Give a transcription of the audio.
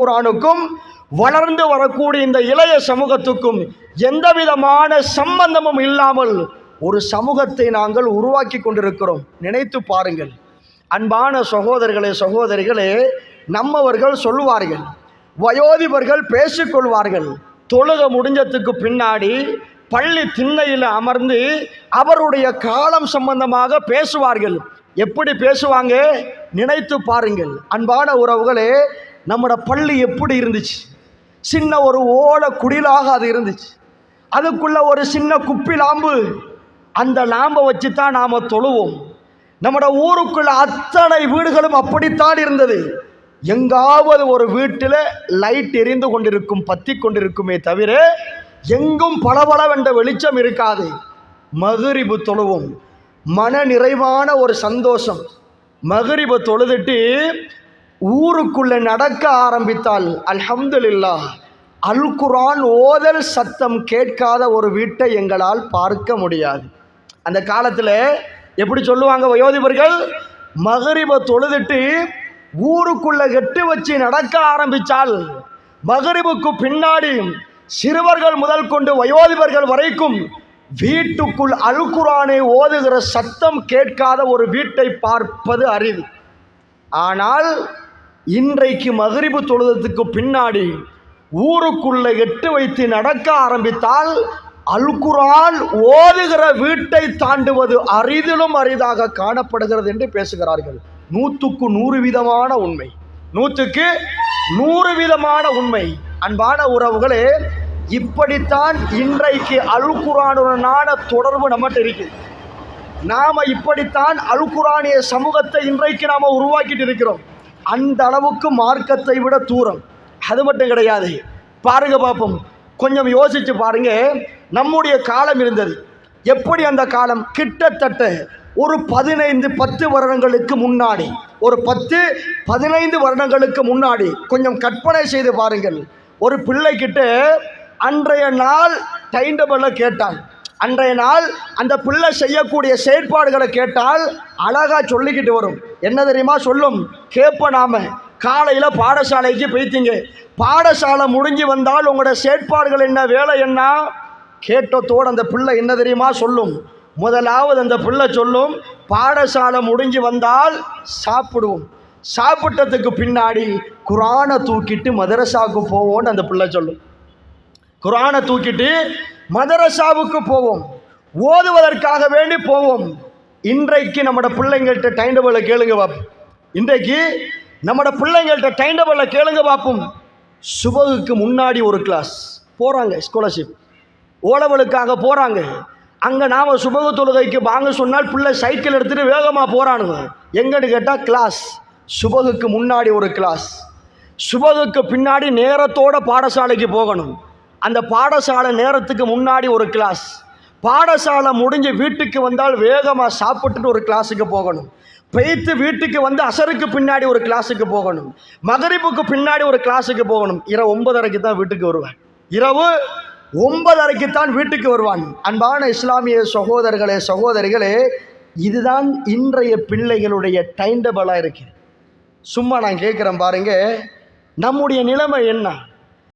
குர்ஆனுக்கும் வளர்ந்து வரக்கூடிய இந்த இளைய சமூகத்துக்கும் எந்த விதமான சம்பந்தமும் இல்லாமல் ஒரு சமூகத்தை நாங்கள் உருவாக்கி கொண்டிருக்கிறோம். நினைத்து பாருங்கள் அன்பான சகோதரர்களே சகோதரிகளே. நம்மவர்கள் சொல்லுவார்கள், வயோதிபர்கள் பேசிக்கொள்வார்கள். தொழுக முடிஞ்சதுக்கு பின்னாடி பள்ளி திண்ணையில் அமர்ந்து அவருடைய காலம் சம்பந்தமாக பேசுவார்கள். எப்படி பேசுவாங்க நினைத்து பாருங்கள். அன்பான உறவுகளே, நம்மட பள்ளி எப்படி இருந்துச்சு? சின்ன ஒரு ஓலை குடிலாக அது இருந்துச்சு. அதுக்குள்ள ஒரு சின்ன குப்பி லாம்பு, அந்த லாம்பை வச்சு தான் நாம் தொழுவோம். நம்மட ஊருக்குள்ள அத்தனை வீடுகளும் அப்படித்தான் இருந்தது. எங்காவது ஒரு வீட்டில் லைட் எரிந்து கொண்டிருக்கும், பற்றி கொண்டிருக்குமே தவிர எங்கும் பளபளவென்ற வெளிச்சம் இருக்காது. மக்ரிபு தொழுவோம், மன நிறைவான ஒரு சந்தோஷம். மக்ரிபு தொழுதுட்டு ஊருக்குள்ள நடக்க ஆரம்பித்தால் அல்ஹம்துலில்லாஹ், அல் குர்ஆன் ஓதல் சத்தம் கேட்காத ஒரு வீட்டை எங்களால் பார்க்க முடியாது. அந்த காலத்தில் எப்படி சொல்லுவாங்க வயோதிபர்கள்? மக்ரிபை தொழுதுட்டு ஊருக்குள்ள எட்டு வச்சு நடக்க ஆரம்பித்தால் மக்ரிபுக்கு பின்னாடி சிறுவர்கள் முதல் கொண்டு வயோதிபர்கள் வரைக்கும் வீட்டுக்குள் அல் குர்ஆனை ஓதுகிற சத்தம் கேட்காத ஒரு வீட்டை பார்ப்பது அரிது. ஆனால் இன்றைக்கு மக்ரிபு தொழுதத்துக்கு பின்னாடி ஊருக்குள்ள எட்டு வைத்து நடக்க ஆரம்பித்தால் அல் குர்ஆன் ஓதுகிற வீட்டை தாண்டுவது அரிதிலும் அரிதாக காணப்படுகிறது என்று பேசுகிறார்கள். 100க்கு 100 விதமான உண்மை, 100க்கு 100 விதமான உண்மை. அன்பான உறவுகளே, இப்படித்தான் இன்றைக்கு அல் குர்ஆனுடனான தொடர்பு நம்மகிட்ட இருக்குது. நாம் இப்படித்தான் அல் குர்ஆனிய சமூகத்தை இன்றைக்கு நாம் உருவாக்கிட்டு இருக்கிறோம். அந்த அளவுக்கு மார்க்கத்தை விட தூரம். அது மட்டும் கிடையாது. பாருங்க பார்ப்போம், கொஞ்சம் யோசிச்சு பாருங்க. நம்முடைய காலம் இருந்தது எப்படி? அந்த காலம் கிட்டத்தட்ட ஒரு 10 வருடங்களுக்கு முன்னாடி, ஒரு 10-15 வருடங்களுக்கு முன்னாடி கொஞ்சம் கற்பனை செய்து பாருங்கள். ஒரு பிள்ளைகிட்ட அன்றைய நாள் டைம் டேபிளை கேட்டால், அன்றைய நாள் அந்த பிள்ளை செய்யக்கூடிய செயற்பாடுகளை கேட்டால் அழகா சொல்லிக்கிட்டு வரும். என்ன தெரியுமா சொல்லும்? கேட்ப நாம காலையில் பாடசாலைக்கு போய்த்தீங்க, பாடசாலை முடிஞ்சு வந்தால் உங்களோட செயற்பாடுகள் என்ன, வேலை என்ன? கேட்டத்தோடு அந்த பிள்ளை என்ன தெரியுமா சொல்லும்? முதலாவது அந்த பிள்ளை சொல்லும், பாடசாலை முடிஞ்சு வந்தால் சாப்பிடுவோம், சாப்பிட்டதுக்கு பின்னாடி குர்ஆனை தூக்கிட்டு மதரசாவுக்கு போவோம்னு அந்த பிள்ளை சொல்லும். குர்ஆனை தூக்கிட்டு மதரசாவுக்கு போவோம், ஓதுவதற்காக வேண்டி போவோம். இன்றைக்கு நம்மட பிள்ளைங்கள்ட்ட டைம் டேபிளை கேளுங்க பார்ப்போம். இன்றைக்கு நம்மட பிள்ளைங்கள்ட்ட டைம் டேபிளை கேளுங்க பார்ப்போம். சுபகுக்கு முன்னாடி ஒரு கிளாஸ் போகிறாங்க, ஸ்காலர்ஷிப் ஓலவலுக்காக போகிறாங்க. அங்கே நாம் சுபகு தொழுகைக்கு வாங்க சொன்னால் பிள்ளை சைக்கிள் எடுத்துகிட்டு வேகமாக போகிறானுங்க. எங்கன்னு கேட்டால் கிளாஸ். சுபகுக்கு முன்னாடி ஒரு கிளாஸ், சுபகுக்கு பின்னாடி நேரத்தோடு பாடசாலைக்கு போகணும். அந்த பாடசாலை நேரத்துக்கு முன்னாடி ஒரு கிளாஸ், பாடசாலை முடிஞ்சு வீட்டுக்கு வந்தால் வேகமாக சாப்பிட்டுட்டு ஒரு கிளாஸுக்கு போகணும். பெய்த்து வீட்டுக்கு வந்து அசருக்கு பின்னாடி ஒரு கிளாஸுக்கு போகணும், மகரிபுக்கு பின்னாடி ஒரு கிளாஸுக்கு போகணும். இரவு 9:30 தான் வீட்டுக்கு வருவான். இரவு 9:30 தான் வீட்டுக்கு வருவான். அன்பான இஸ்லாமிய சகோதரர்களே சகோதரிகளே, இதுதான் இன்றைய பிள்ளைகளுடைய டைம் டேபிளாக இருக்கு. சும்மா நான் கேட்குறேன் பாருங்க, நம்முடைய நிலைமை என்ன?